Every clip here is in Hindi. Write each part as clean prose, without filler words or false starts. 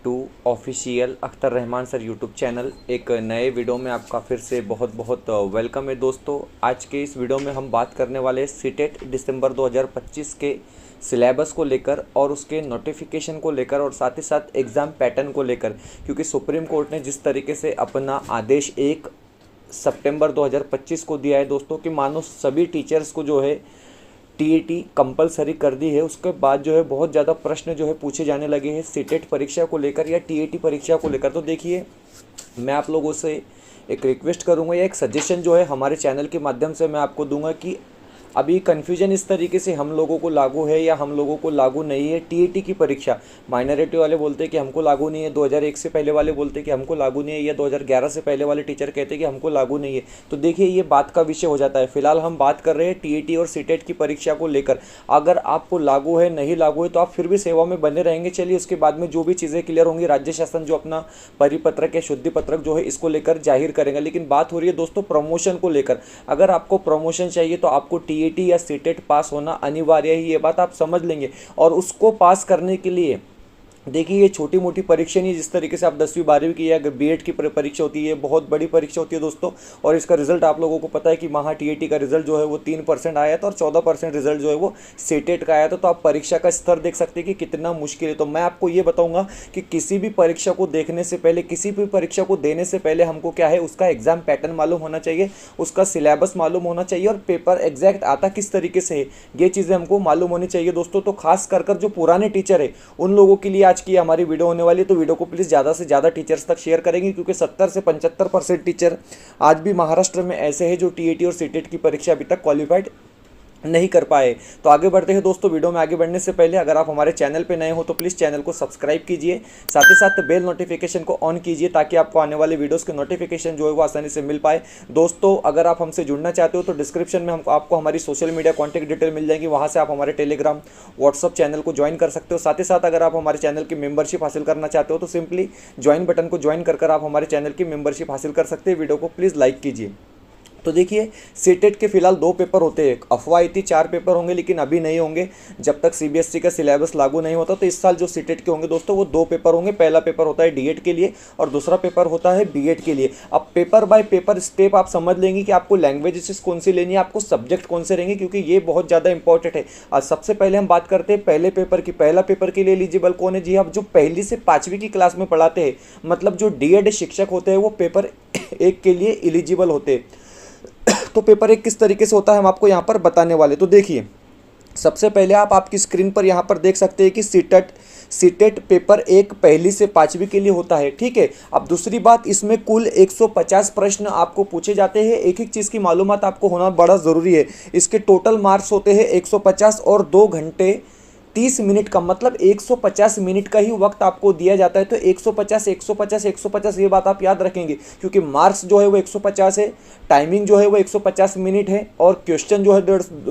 To official Akhtar Rahman sir YouTube channel. एक नए वीडियो में आपका फिर से बहुत बहुत वेलकम है दोस्तों। आज के इस वीडियो में हम बात करने वाले सीटेट दिसंबर 2025 के सिलेबस को लेकर और उसके नोटिफिकेशन को लेकर और साथ ही साथ एग्ज़ाम पैटर्न को लेकर, क्योंकि सुप्रीम कोर्ट ने जिस तरीके से अपना आदेश 1 सितंबर 2025 को दिया है दोस्तों कि मानो सभी टीचर्स को जो है टीईटी कंपलसरी कर दी है, उसके बाद जो है बहुत ज़्यादा प्रश्न जो है पूछे जाने लगे हैं सीटेट परीक्षा को लेकर या टीईटी परीक्षा को लेकर। तो देखिए, मैं आप लोगों से एक रिक्वेस्ट करूंगा या एक सजेशन जो है हमारे चैनल के माध्यम से मैं आपको दूंगा कि अभी कन्फ्यूजन इस तरीके से हम लोगों को लागू है या हम लोगों को लागू नहीं है। टीईटी की परीक्षा माइनॉरिटी वाले बोलते हैं कि हमको लागू नहीं है, 2001 से पहले वाले बोलते हैं कि हमको लागू नहीं है, या 2011 से पहले वाले टीचर कहते हैं कि हमको लागू नहीं है। तो देखिए, ये बात का विषय हो जाता है। फिलहाल हम बात कर रहे हैं टीईटी और सीटेट की परीक्षा को लेकर। अगर आपको लागू है नहीं लागू है तो आप फिर भी सेवा में बने रहेंगे। चलिए, उसके बाद में जो भी चीज़ें क्लियर होंगी, राज्य शासन जो अपना परिपत्रक या शुद्धि पत्रक जो है इसको लेकर जाहिर करेंगे। लेकिन बात हो रही है दोस्तों प्रमोशन को लेकर। अगर आपको प्रमोशन चाहिए तो आपको टीईटी या सीटेट पास होना अनिवार्य है, ये बात आप समझ लेंगे। और उसको पास करने के लिए देखिए, ये छोटी मोटी परीक्षा नहीं है। जिस तरीके से आप 10वीं 12वीं की या बीएड की परीक्षा होती है, बहुत बड़ी परीक्षा होती है दोस्तों। और इसका रिजल्ट आप लोगों को पता है कि वहाँ टीईटी का रिजल्ट जो है वो 3% आया था और 14% रिजल्ट जो है वो सीटेट का आया था। तो आप परीक्षा का स्तर देख सकते हैं कि कितना मुश्किल है। तो मैं आपको ये बताऊँगा कि किसी भी परीक्षा को देखने से पहले, किसी भी परीक्षा को देने से पहले हमको क्या है, उसका एग्जाम पैटर्न मालूम होना चाहिए, उसका सिलेबस मालूम होना चाहिए और पेपर एग्जैक्ट आता किस तरीके से है, ये चीज़ें हमको मालूम होनी चाहिए दोस्तों। तो खास कर जो पुराने टीचर है उन लोगों के लिए आज की हमारी वीडियो होने वाली है। तो वीडियो को प्लीज़ ज़्यादा से ज़्यादा टीचर्स तक शेयर करेंगे, क्योंकि 70 से 75% टीचर आज भी महाराष्ट्र में ऐसे हैं जो टीईटी और सीटेट की परीक्षा अभी तक क्वालिफाइड नहीं कर पाए। तो आगे बढ़ते हैं दोस्तों। वीडियो में आगे बढ़ने से पहले अगर आप हमारे चैनल पे नए हो तो प्लीज़ चैनल को सब्सक्राइब कीजिए, साथ ही साथ बेल नोटिफिकेशन को ऑन कीजिए ताकि आपको आने वाले वीडियोस के नोटिफिकेशन जो है वो आसानी से मिल पाए। दोस्तों, अगर आप हमसे जुड़ना चाहते हो तो डिस्क्रिप्शन में आपको हमारी सोशल मीडिया कॉन्टैक्ट डिटेल मिल जाएगी, वहाँ से आप हमारे टेलीग्राम व्हाट्सअप चैनल को ज्वाइन कर सकते हो। साथ ही साथ अगर आप हमारे चैनल की मेंबरशिप हासिल करना चाहते हो तो सिंपली ज्वाइन बटन को ज्वाइन कर आप हमारे चैनल की मेंबरशिप हासिल कर सकते हैं। वीडियो को प्लीज़ लाइक कीजिए। तो देखिए, सीटेट के फिलहाल 2 पेपर होते हैं। अफवाह आई थी 4 पेपर होंगे, लेकिन अभी नहीं होंगे जब तक सीबीएसई का सिलेबस लागू नहीं होता। तो इस साल जो सीटेट के होंगे दोस्तों वो 2 पेपर होंगे। पहला पेपर होता है डीएड के लिए और दूसरा पेपर होता है बीएड के लिए। अब पेपर बाय पेपर स्टेप आप समझ लेंगे कि आपको लैंग्वेजेस कौन सी लेनी है, आपको सब्जेक्ट कौन से रहेंगे, क्योंकि ये बहुत ज़्यादा इंपॉर्टेंट है। आज सबसे पहले हम बात करते हैं पहले पेपर की। पहला पेपर के लिए एलिजिबल कौन है? जी, आप जो पहली से 5वीं की क्लास में पढ़ाते हैं, मतलब जो डीएड शिक्षक होते हैं वो पेपर 1 के लिए एलिजिबल होते हैं। तो पेपर 1 किस तरीके से होता है हम आपको यहाँ पर बताने वाले। तो देखिए, सबसे पहले आप आपकी स्क्रीन पर यहाँ पर देख सकते हैं कि सीटेट पेपर 1 पहली से 5वीं के लिए होता है, ठीक है। अब दूसरी बात, इसमें कुल 150 प्रश्न आपको पूछे जाते हैं। एक एक चीज़ की मालूमात आपको होना बड़ा ज़रूरी है। इसके टोटल मार्क्स होते हैं 150 और 2 घंटे 30 मिनट का, मतलब 150 मिनट का ही वक्त आपको दिया जाता है। तो 150 150 150 ये बात आप याद रखेंगे, क्योंकि मार्क्स जो है वो 150 है, टाइमिंग जो है वो 150 मिनट है और क्वेश्चन जो है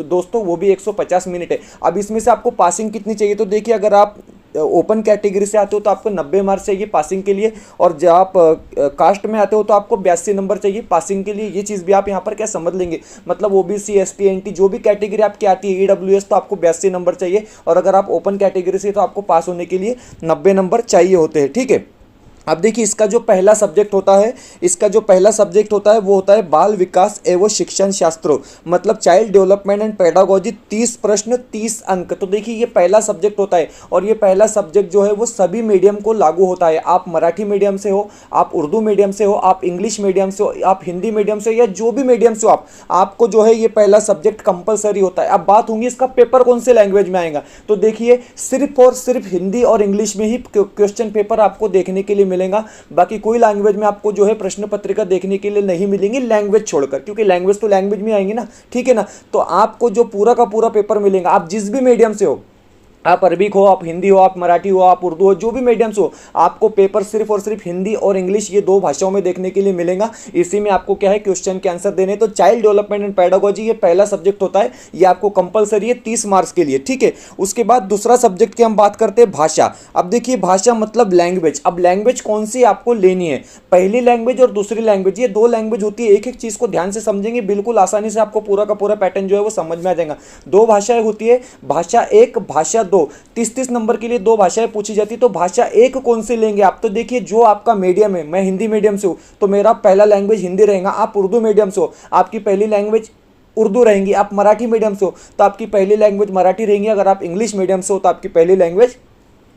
दोस्तों वो भी 150 मिनट है। अब इसमें से आपको पासिंग कितनी चाहिए? तो देखिए, अगर आप ओपन कैटेगरी से आते हो तो आपको 90 मार्क्स चाहिए पासिंग के लिए, और जब आप कास्ट में आते हो तो आपको 82 नंबर चाहिए पासिंग के लिए। ये चीज़ भी आप यहाँ पर क्या समझ लेंगे, मतलब ओबीसी एसटी एनटी जो भी कैटेगरी आपकी आती है, ईडब्ल्यूएस, तो आपको 82 नंबर चाहिए। और अगर आप ओपन कैटेगरी से तो आपको पास होने के लिए 90 नंबर चाहिए होते हैं, ठीक है। अब देखिए, इसका जो पहला सब्जेक्ट होता है वो होता है बाल विकास एवं शिक्षण शास्त्र, मतलब चाइल्ड डेवलपमेंट एंड पेडागोजी। 30 प्रश्न 30 अंक। तो देखिए, ये पहला सब्जेक्ट होता है और ये पहला सब्जेक्ट जो है वो सभी मीडियम को लागू होता है। आप मराठी मीडियम से हो, आप उर्दू मीडियम से हो, आप इंग्लिश मीडियम से हो, आप हिंदी मीडियम से हो, या जो भी मीडियम से हो आपको जो है ये पहला सब्जेक्ट कंपलसरी होता है। अब बात होंगी इसका पेपर कौन से लैंग्वेज में आएगा। तो देखिए, सिर्फ और सिर्फ हिंदी और इंग्लिश में ही क्वेश्चन पेपर आपको देखने के लिए मिलेगा। बाकी कोई लैंग्वेज में आपको जो है प्रश्न पत्रिका देखने के लिए नहीं मिलेंगी, लैंग्वेज छोड़कर, क्योंकि लैंग्वेज तो लैंग्वेज में आएंगी ना, ठीक है ना। तो आपको जो पूरा का पूरा पेपर मिलेगा, आप जिस भी मीडियम से हो, आप अरबिक हो, आप हिंदी हो, आप मराठी हो, आप उर्दू हो, जो भी मीडियम से हो, आपको पेपर सिर्फ और सिर्फ हिंदी और इंग्लिश ये 2 भाषाओं में देखने के लिए मिलेगा। इसी में आपको क्या है, क्वेश्चन के आंसर देने। तो चाइल्ड डेवलपमेंट एंड पेडागोजी ये पहला सब्जेक्ट होता है, ये आपको कंपलसरी है 30 मार्क्स के लिए, ठीक है। उसके बाद दूसरा सब्जेक्ट की हम बात करते हैं भाषा। अब देखिए, भाषा मतलब लैंग्वेज। अब लैंग्वेज कौन सी आपको लेनी है, पहली लैंग्वेज और दूसरी लैंग्वेज, ये 2 लैंग्वेज होती है। एक एक चीज़ को ध्यान से समझेंगे, बिल्कुल आसानी से आपको पूरा का पूरा पैटर्न जो है वो समझ में आ जाएगा। 2 भाषाएं होती है, भाषा 1, भाषा 2 30-30 नंबर के लिए 2 भाषाएं पूछी जाती, तो भाषा एक कौन सी लेंगे आप? तो देखिए जो आपका मीडियम है, मैं हिंदी मीडियम से हूँ तो मेरा पहला लैंग्वेज हिंदी रहेगा। आप उर्दू मीडियम से हो, आपकी पहली लैंग्वेज उर्दू रहेंगी। आप मराठी मीडियम से हो तो आपकी पहली लैंग्वेज मराठी रहेंगी। अगर आप इंग्लिश मीडियम से हो तो आपकी पहली लैंग्वेज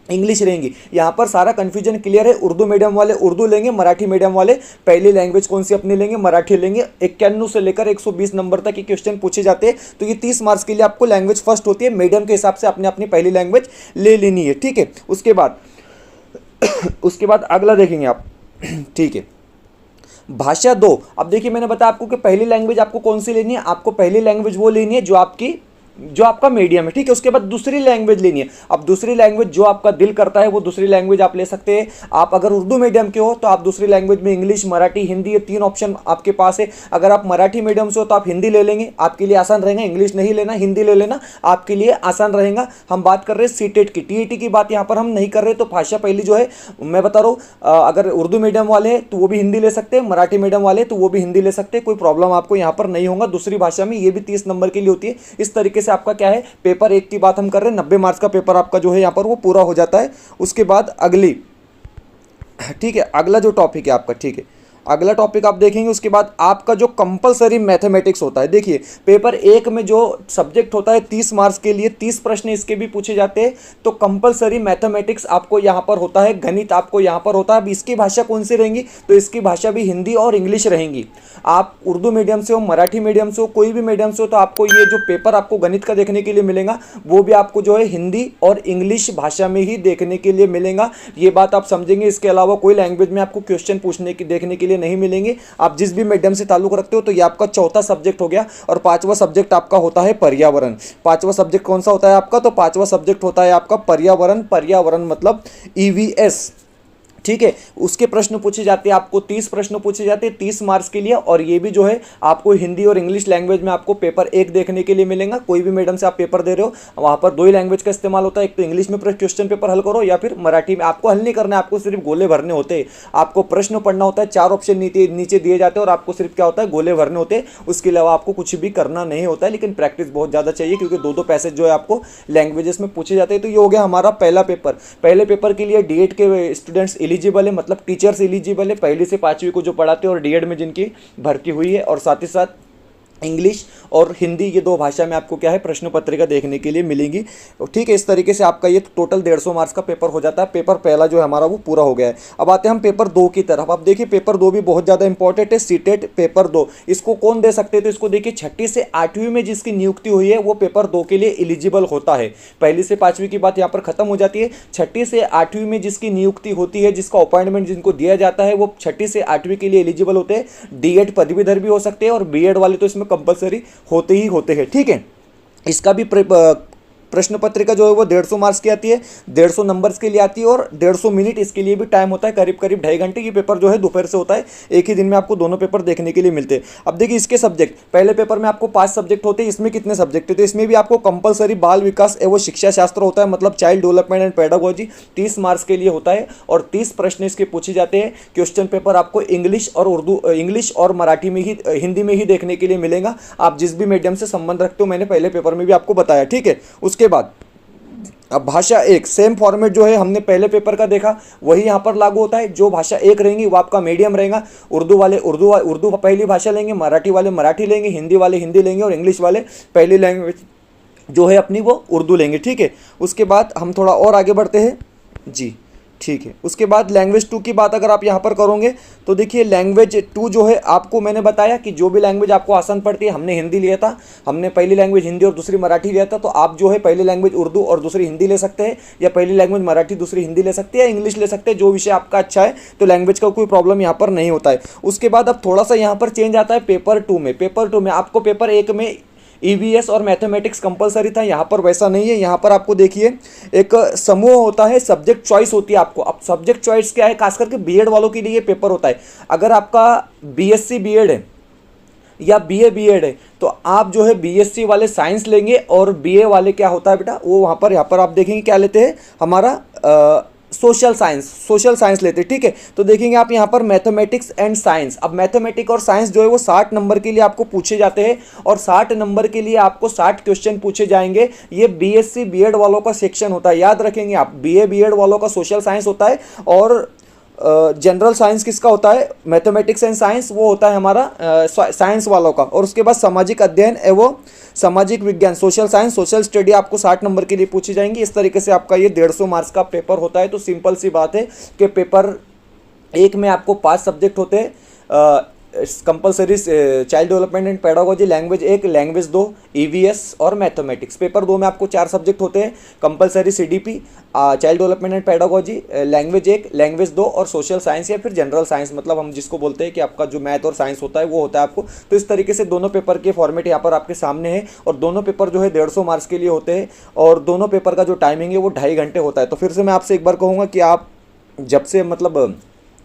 इंग्लिश रहेंगी। यहाँ पर सारा कन्फ्यूजन क्लियर है। उर्दू मीडियम वाले उर्दू लेंगे, मराठी मीडियम वाले पहली लैंग्वेज कौन सी अपनी लेंगे? मराठी लेंगे। 91 से लेकर 120 नंबर तक ये क्वेश्चन पूछे जाते हैं, तो ये 30 मार्क्स के लिए आपको लैंग्वेज फर्स्ट होती है। मीडियम के हिसाब से आपने अपनी पहली लैंग्वेज ले लेनी है, ठीक है। उसके बाद अगला देखेंगे आप, ठीक है। भाषा 2, अब देखिए मैंने बताया आपको कि पहली लैंग्वेज आपको कौन सी लेनी है? आपको पहली लैंग्वेज वो लेनी है जो आपका मीडियम है, ठीक है। उसके बाद दूसरी लैंग्वेज लेनी है। अब दूसरी लैंग्वेज जो आपका दिल करता है वो दूसरी लैंग्वेज आप ले सकते हैं। आप अगर उर्दू मीडियम के हो तो आप दूसरी लैंग्वेज में इंग्लिश, मराठी, हिंदी, ये 3 ऑप्शन आपके पास है। अगर आप मराठी मीडियम से हो तो आप हिंदी ले लेंगे, आपके लिए आसान रहेगा। इंग्लिश नहीं लेना, हिंदी ले लेना, आपके लिए आसान रहेगा। हम बात कर रहे हैं सीटेट की, टीईटी की बात यहाँ पर हम नहीं कर रहे। तो भाषा पहली जो है मैं बता रहा हूँ, अगर उर्दू मीडियम वाले हैं तो वो भी हिंदी ले सकते हैं, मराठी मीडियम वाले तो वो भी हिंदी ले सकते हैं, कोई प्रॉब्लम आपको यहाँ पर नहीं होगा। दूसरी भाषा में ये भी 30 नंबर के लिए होती है। इस तरीके से आपका क्या है, पेपर 1 की बात हम कर रहे हैं, 90 मार्क्स का पेपर आपका जो है यहाँ पर वो पूरा हो जाता है। उसके बाद अगली, ठीक है, अगला जो टॉपिक है आपका, ठीक है, अगला टॉपिक आप देखेंगे। उसके बाद आपका जो कंपलसरी मैथमेटिक्स होता है, देखिए पेपर 1 में जो सब्जेक्ट होता है 30 मार्क्स के लिए 30 प्रश्न इसके भी पूछे जाते हैं। तो कंपलसरी मैथमेटिक्स आपको यहाँ पर होता है, गणित आपको यहाँ पर होता है। अब इसकी भाषा कौन सी रहेंगी? तो इसकी भाषा भी हिंदी और इंग्लिश रहेंगी। आप उर्दू मीडियम से हो, मराठी मीडियम से हो, कोई भी मीडियम से हो, तो आपको ये जो पेपर आपको गणित का देखने के लिए मिलेगा वो भी आपको जो है हिंदी और इंग्लिश भाषा में ही देखने के लिए मिलेगा। ये बात आप समझेंगे। इसके अलावा कोई लैंग्वेज में आपको क्वेश्चन पूछने की देखने के लिए नहीं मिलेंगे। आप जिस भी मीडियम से ताल्लुक रखते हो। तो ये आपका चौथा सब्जेक्ट हो गया। और 5वां सब्जेक्ट आपका होता है पर्यावरण। 5वां सब्जेक्ट कौन सा होता है आपका? तो 5वां सब्जेक्ट होता है आपका पर्यावरण। पर्यावरण मतलब ईवीएस, ठीक है। उसके प्रश्न पूछे जाते हैं, आपको 30 प्रश्न पूछे जाते हैं 30 मार्क्स के लिए। और ये भी जो है आपको हिंदी और इंग्लिश लैंग्वेज में आपको पेपर 1 देखने के लिए मिलेगा। कोई भी मीडियम से आप पेपर दे रहे हो, वहाँ पर 2 ही लैंग्वेज का इस्तेमाल होता है। एक तो इंग्लिश में क्वेश्चन पेपर हल करो, या फिर मराठी में। आपको हल नहीं करना है, आपको सिर्फ गोले भरने होते हैं। आपको प्रश्न पढ़ना होता है, 4 ऑप्शन नीचे दिए जाते हैं और आपको सिर्फ क्या होता है, गोले भरने होते हैं। उसके अलावा आपको कुछ भी करना नहीं होता है। लेकिन प्रैक्टिस बहुत ज़्यादा चाहिए, क्योंकि 2-2 पैसेज जो है आपको लैंग्वेजेस में पूछे जाते हैं। तो ये हो गया हमारा पहला पेपर। पहले पेपर के लिए डीएड के स्टूडेंट्स एलिजिबल है, मतलब टीचर्स एलिजिबल है, पहली से 5वीं को जो पढ़ाते हैं और डीएड में जिनकी भर्ती हुई है। और साथ ही साथ इंग्लिश और हिंदी, ये 2 भाषा में आपको क्या है, प्रश्न पत्रिका देखने के लिए मिलेंगी, ठीक है। इस तरीके से आपका ये टोटल 150 मार्क्स का पेपर हो जाता है। पेपर पहला जो है हमारा वो पूरा हो गया है। अब आते हैं हम पेपर 2 की तरफ। अब देखिए पेपर 2 भी बहुत ज़्यादा इंपॉर्टेंट है, सीटेट पेपर 2। इसको कौन दे सकते हैं? तो इसको देखिए 6ठी से 8वीं में जिसकी नियुक्ति हुई है वो पेपर 2 के लिए एलिजिबल होता है। पहली से 5वीं की बात यहाँ पर खत्म हो जाती है। 6ठी से 8वीं में जिसकी नियुक्ति होती है, जिसका अपॉइंटमेंट जिनको दिया जाता है, वो 6ठी से 8वीं के लिए एलिजिबल होते हैं। डीएड पदवीधर भी हो सकते हैं और बीएड वाले तो इसमें कंपलसरी होते ही होते हैं, ठीक है। इसका भी प्रश्न पत्रिका जो है वो 150 मार्क्स की आती है, 150 नंबर्स के लिए आती है और 150 मिनट इसके लिए भी टाइम होता है, करीब 2.5 घंटे। ये पेपर जो है दोपहर से होता है, एक ही दिन में आपको दोनों पेपर देखने के लिए मिलते हैं। अब देखिए इसके सब्जेक्ट, पहले पेपर में आपको 5 सब्जेक्ट होते हैं। इसमें कितने सब्जेक्ट है? तो इसमें भी आपको कंपलसरी बाल विकास एवं शिक्षा शास्त्र होता है, मतलब child development and pedagogy, 30 marks के लिए होता है और 30 प्रश्न इसके पूछे जाते हैं। क्वेश्चन पेपर आपको इंग्लिश और उर्दू, इंग्लिश और मराठी में ही, हिंदी में ही देखने के लिए मिलेगा। आप जिस भी मीडियम से संबंध रखते हो, मैंने पहले पेपर में भी आपको बताया, ठीक है। उसके बाद अब भाषा 1, सेम फॉर्मेट जो है हमने पहले पेपर का देखा वही यहाँ पर लागू होता है। जो भाषा 1 रहेंगी वो आपका मीडियम रहेगा। उर्दू वाले उर्दू पहली भाषा लेंगे, मराठी वाले मराठी लेंगे, हिंदी वाले हिंदी लेंगे और इंग्लिश वाले पहली लैंग्वेज जो है अपनी वो उर्दू लेंगे, ठीक है। उसके बाद हम थोड़ा और आगे बढ़ते हैं जी, ठीक है। उसके बाद लैंग्वेज 2 की बात अगर आप यहाँ पर करोगे तो देखिए लैंग्वेज 2 जो है, आपको मैंने बताया कि जो भी लैंग्वेज आपको आसान पड़ती है, हमने हिंदी लिया था, हमने पहली लैंग्वेज हिंदी और दूसरी मराठी लिया था। तो आप जो है पहली लैंग्वेज उर्दू और दूसरी हिंदी ले सकते हैं, या पहली लैंग्वेज मराठी दूसरी हिंदी ले सकते हैं, या इंग्लिश ले सकते हैं, जो विषय आपका अच्छा है। तो लैंग्वेज का कोई प्रॉब्लम यहाँ पर नहीं होता है। उसके बाद अब थोड़ा सा यहाँ पर चेंज आता है पेपर 2 में। पेपर 2 में आपको पेपर 1 में ईवीएस और मैथमेटिक्स कंपलसरी था, यहाँ पर वैसा नहीं है। यहाँ पर आपको देखिए एक समूह होता है, सब्जेक्ट चॉइस होती है आपको। अब सब्जेक्ट चॉइस क्या है? खास करके बीएड वालों के लिए ये पेपर होता है। अगर आपका बीएससी बीएड है या बीए बीएड है तो आप जो है बीएससी वाले साइंस लेंगे, और बीए वाले क्या होता है बेटा, वो यहाँ पर आप देखेंगे क्या लेते हैं, हमारा सोशल साइंस लेते हैं, ठीक है। तो देखेंगे आप यहाँ पर मैथमेटिक्स एंड साइंस। अब मैथमेटिक्स और साइंस जो है वो 60 नंबर के लिए आपको पूछे जाते हैं और 60 नंबर के लिए आपको 60 क्वेश्चन पूछे जाएंगे। ये बीएससी बीएड वालों का सेक्शन होता है, याद रखेंगे आप, बीए बीएड वालों का सोशल साइंस होता है और जनरल साइंस किसका होता है, मैथमेटिक्स एंड साइंस, वो होता है हमारा साइंस वालों का। और उसके बाद सामाजिक अध्ययन एवं सामाजिक विज्ञान, सोशल साइंस, सोशल स्टडी आपको 60 नंबर के लिए पूछी जाएंगी। इस तरीके से आपका ये 150 मार्क्स का पेपर होता है। तो सिंपल सी बात है कि पेपर एक में आपको 5 सब्जेक्ट होते हैं, compulsory child development and pedagogy, language 1, language 2, EVS और मैथमेटिक्स। पेपर 2 में आपको 4 सब्जेक्ट होते हैं, compulsory CDP, child development and pedagogy, language 1, language 2 और सोशल साइंस या फिर जनरल साइंस, मतलब हम जिसको बोलते हैं कि आपका जो मैथ और साइंस होता है वो होता है आपको। तो इस तरीके से दोनों पेपर के फॉर्मेट यहाँ पर आपके सामने है और दोनों पेपर जो है 150 मार्क्स के लिए होते हैं और दोनों पेपर का जो टाइमिंग है वो 2.5 घंटे होता है। तो फिर से मैं आपसे एक बार कहूँगा कि आप जब से मतलब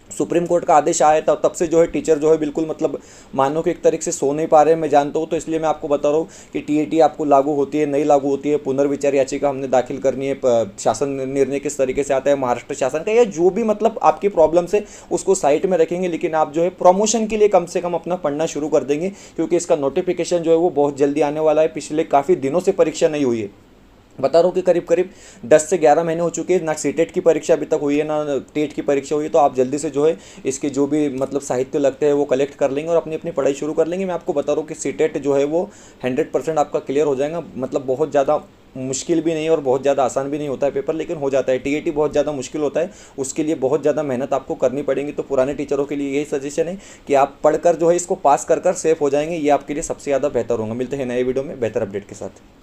सुप्रीम कोर्ट का आदेश आया था तब से जो है टीचर जो है बिल्कुल मतलब मानो कि एक तरीके से सो नहीं पा रहे हैं, मैं जानता हूँ। तो इसलिए मैं आपको बता रहा हूँ कि टीएटी आपको लागू होती है, नहीं लागू होती है, पुनर्विचार याचिका हमने दाखिल करनी है, शासन निर्णय किस तरीके से आता है महाराष्ट्र शासन का, या जो भी मतलब आपकी प्रॉब्लम्स है उसको साइड में रखेंगे। लेकिन आप जो है प्रमोशन के लिए कम से कम अपना पढ़ना शुरू कर देंगे, क्योंकि इसका नोटिफिकेशन जो है वो बहुत जल्दी आने वाला है। पिछले काफ़ी दिनों से परीक्षा नहीं हुई है, बता रहा हूँ कि करीब करीब 10 से 11 महीने हो चुके हैं, ना सीटेट की परीक्षा अभी तक हुई है ना टेट की परीक्षा हुई है। तो आप जल्दी से जो है इसके जो भी मतलब साहित्य लगते हैं वो कलेक्ट कर लेंगे और अपनी अपनी पढ़ाई शुरू कर लेंगे। मैं आपको बता रहा हूँ कि सीटेट जो है वो 100% आपका क्लियर हो जाएगा, मतलब बहुत ज़्यादा मुश्किल भी नहीं और बहुत ज़्यादा आसान भी नहीं होता है पेपर, लेकिन हो जाता है। टीएटी बहुत ज़्यादा मुश्किल होता है, उसके लिए बहुत ज़्यादा मेहनत आपको करनी पड़ेगी। तो पुराने टीचरों के लिए यही सजेशन है कि आप पढ़कर जो है इसको पास कर सेफ हो जाएंगे, ये आपके लिए सबसे ज़्यादा बेहतर होगा। मिलते हैं नए वीडियो में बेहतर अपडेट के साथ।